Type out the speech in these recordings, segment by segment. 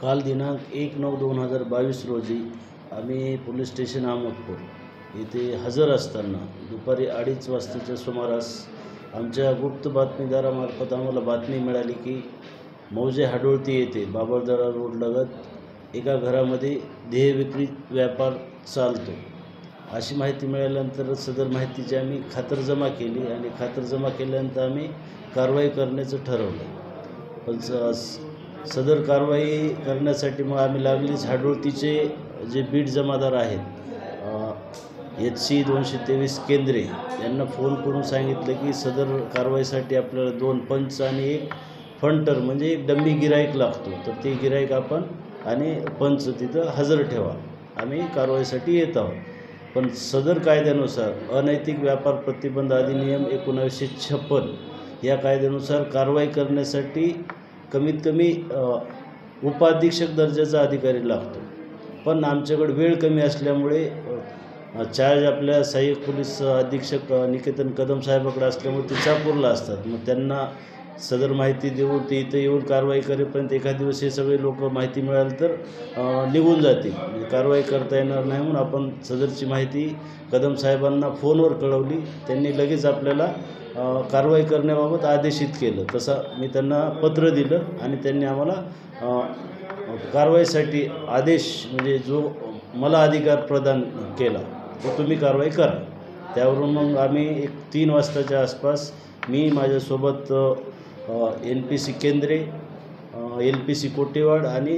काल दिनांक 1/9/2022 रोजी आम्ही पोलीस स्टेशन अहमदपूर येथे हजर असताना दुपारी 2:30 वाजताच्या सुमारास आमच्या गुप्त बातमीदारामार्फत आम्हाला बातमी मिळाली की मौजे हाडोळती येथे बाबळदरा रोडलगत एका घरामध्ये देह विक्री व्यापार चालतो अशी माहिती मिळाल्यानंतर सदर माहितीची आम्ही खातरजमा केली आणि खातरजमा केल्यानंतर आम्ही कारवाई करण्याचं ठरवलं. पण सदर कारवाई करण्यासाठी मग आम्ही लागलीच हाडोळतीचे जे बीट जमादार आहेत HC 223 केंद्रे यांना फोन करून सांगितलं की सदर कारवाईसाठी आपल्याला 2 पंच आणि 1 फंटर म्हणजे एक डम्मी गिराईक लागतो, तर ते गिराईक आपण आणि पंच तिथं हजर ठेवा, आम्ही कारवाईसाठी येत आहोत. पण सदर कायद्यानुसार अनैतिक व्यापार प्रतिबंध अधिनियम 1956 या कायद्यानुसार कारवाई करण्यासाठी कमीत कमी उपाधीक्षक दर्जाचा अधिकारी लागतो. पण आमच्याकडे वेळ कमी असल्यामुळे चार्ज आपल्या सहाय्यक पोलीस अधीक्षक निकेतन कदम साहेबाकडे असल्यामुळे ते चाकूरला असतात. मग त्यांना सदर माहिती देऊन ते इथं येऊन कारवाई करेपर्यंत एखाद दिवस हे सगळे लोक माहिती मिळाली तर निघून जातील, म्हणजे कारवाई करता येणार नाही. म्हणून आपण सदरची माहिती कदम साहेबांना फोनवर कळवली. त्यांनी लगेच आपल्याला कारवाई करण्याबाबत आदेशित केलं. तसं मी त्यांना पत्र दिलं आणि त्यांनी आम्हाला कारवाईसाठी आदेश म्हणजे जो मला अधिकार प्रदान केला तो तुम्ही कारवाई करा. त्यावरून मग आम्ही 3 वाजताच्या आसपास मी माझ्यासोबत NPC केंद्रे, LPC कोटेवाड आणि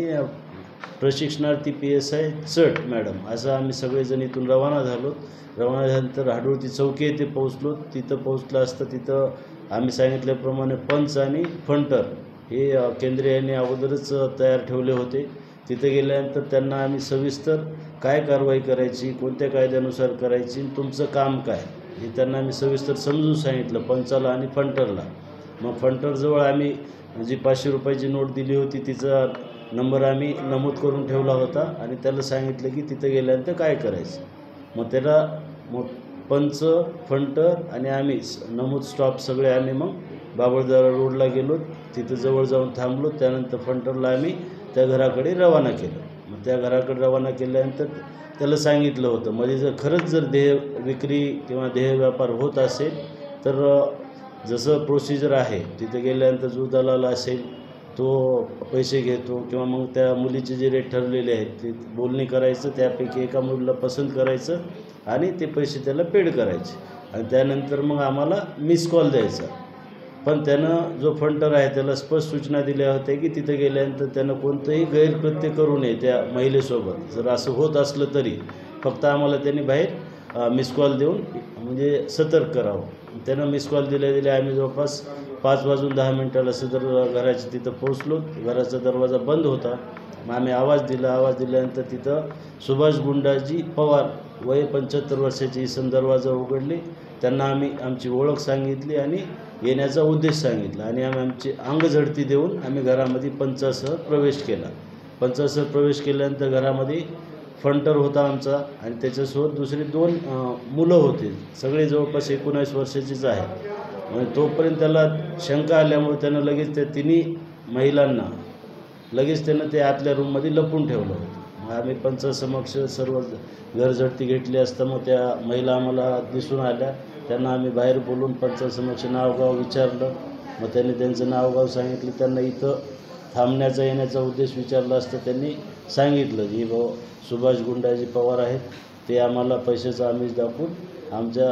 प्रशिक्षणार्थी PSI चट मॅडम असं आम्ही सगळेजण इथून रवाना झालो. रवाना झाल्यानंतर हाडोळती चौकी येथे पोहोचलो. तिथं पोहोचलं असतं तिथं आम्ही सांगितल्याप्रमाणे पंच आणि फंटर हे केंद्रे यांनी अगोदरच तयार ठेवले होते. तिथे गेल्यानंतर त्यांना आम्ही सविस्तर काय कारवाई करायची, कोणत्या कायद्यानुसार करायची, तुमचं काम काय हे त्यांना आम्ही सविस्तर समजून सांगितलं, पंचाला आणि फंटरला. मग फंटरजवळ आम्ही जी 500 रुपयाची नोट दिली होती तिचा नंबर आम्ही नमूद करून ठेवला होता आणि त्याला सांगितलं की तिथं गेल्यानंतर काय करायचं. मग पंच, फंटर आणि आम्ही नमूद स्टॉप सगळे आम्ही मग बाबळदरा रोडला गेलो. तिथं जवळ जाऊन थांबलो. त्यानंतर फंटरला आम्ही त्या घराकडे रवाना केलं. मग त्या घराकडे रवाना केल्यानंतर त्याला सांगितलं होतं मध्ये खरंच जर देह विक्री किंवा देह व्यापार होत असेल तर जसं प्रोसिजर आहे तिथे गेल्यानंतर जो दलाल असेल तो पैसे घेतो किंवा मग त्या मुलीचे जे रेट ठरलेले आहेत ते बोलणी करायचं, त्यापैकी एका मुलीला पसंत करायचं आणि ते पैसे त्याला पेड करायचे आणि त्यानंतर मग आम्हाला मिस कॉल द्यायचा. पण त्यानं जो फंटर आहे त्याला स्पष्ट सूचना दिल्या होत्या की तिथं गेल्यानंतर त्यानं कोणतंही गैरकृत्य करू नये त्या महिलेसोबत. जर असं होत असलं तरी फक्त आम्हाला त्यांनी बाहेर मिस कॉल देऊन म्हणजे सतर्क करावं. त्यानं मिस कॉल दिल्या आम्ही जवळपास 5:10 सदर घराच्या तिथं पोहोचलो. घराचा दरवाजा बंद होता. मग आम्ही आवाज दिल्यानंतर तिथं सुभाष गुंडाजी पवार वय 75 वर्षाचे इसम दरवाजा उघडले. त्यांना आम्ही आमची ओळख सांगितली आणि येण्याचा उद्देश सांगितला आणि आम्ही आमची अंगझडती देऊन आम्ही घरामध्ये पंचासह प्रवेश केला. पंचासह प्रवेश केल्यानंतर घरामध्ये फंटर होता आमचा आणि त्याच्यासोबत दुसरे 2 मुलं होते. सगळे जवळपास 19 वर्षाचीच आहे. म्हणजे तोपर्यंत त्याला शंका आल्यामुळे त्यानं लगेच त्या तिन्ही महिलांना त्यानं ते आतल्या रूममध्ये लपून ठेवलं होतं. मग आम्ही पंचासमक्ष सर्व घरझडती घेतली असता मग त्या महिला आम्हाला दिसून आल्या. त्यांना आम्ही बाहेर बोलून पंचासमक्ष नावगाव विचारलं. मग त्यांनी त्यांचं नावगाव सांगितलं. त्यांना इथं थांबण्याचा येण्याचा उद्देश विचारला असता त्यांनी सांगितलं की भाऊ सुभाष गुंडाजी पवार आहेत, ते आम्हाला पैशाचा आमिष दाखवून आमच्या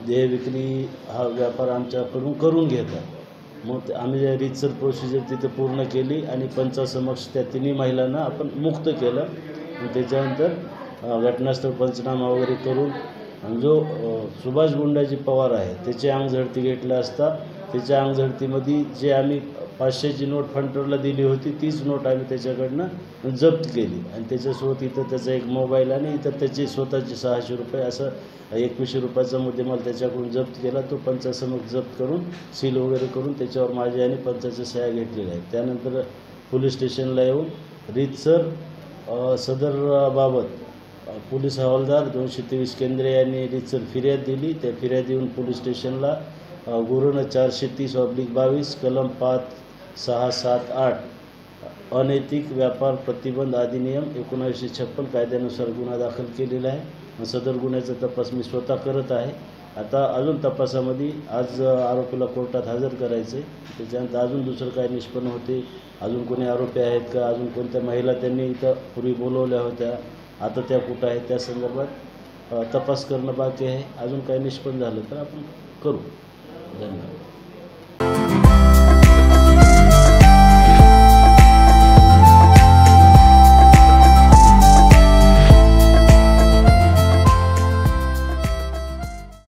देह विक्री हा व्यापार आमच्याकडून करून घेतात. मग आम्ही रीतसर प्रोसिजर तिथं पूर्ण केली आणि पंचासमक्ष त्या तिन्ही महिलांना आपण मुक्त केलं. त्याच्यानंतर घटनास्थळ पंचनामा वगैरे करून जो सुभाष गुंडाजी पवार आहे त्याची अंगझडती घेतला असता त्याच्या अंगझडतीमध्ये जे आम्ही 500ची नोट फंटरला दिली होती तीच नोट आम्ही त्याच्याकडनं जप्त केली आणि त्याच्यासोबत इथं त्याचा एक मोबाईल आणि इतर त्याचे स्वतःचे 600 रुपये असं 2100 रुपयाचा मुद्देमाल त्याच्याकडून जप्त केला. तो पंचासमक्ष जप्त करून सील वगैरे करून त्याच्यावर माझी आणि पंचाच्या सह्या घेतलेल्या आहेत. त्यानंतर पोलीस स्टेशनला येऊन रीतसर सदरबाबत पोलीस हवालदार 223 केंद्रे यांनी रीतसर फिर्याद दिली. त्या फिर्याद देऊन पोलीस स्टेशनला गुन्हा 430/22 कलम 5, 6, 7, 8 अनैतिक व्यापार प्रतिबंध अधिनियम 1956 कायद्यानुसार गुन्हा दाखल केलेला आहे. सदर गुन्ह्याचा तपास मी स्वतः करत आहे. आता अजून तपासामध्ये आज आरोपीला कोर्टात हजर करायचं आहे. त्याच्यानंतर अजून दुसरं काय निष्पन्न होते, अजून कोणी आरोपी आहेत का, अजून कोणत्या महिला त्यांनी इथं पूर्वी बोलवल्या होत्या, आता त्या कुठं आहेत, त्या संदर्भात तपास करणं बाकी आहे. अजून काही निष्पन्न झालं तर आपण करू. धन्यवाद.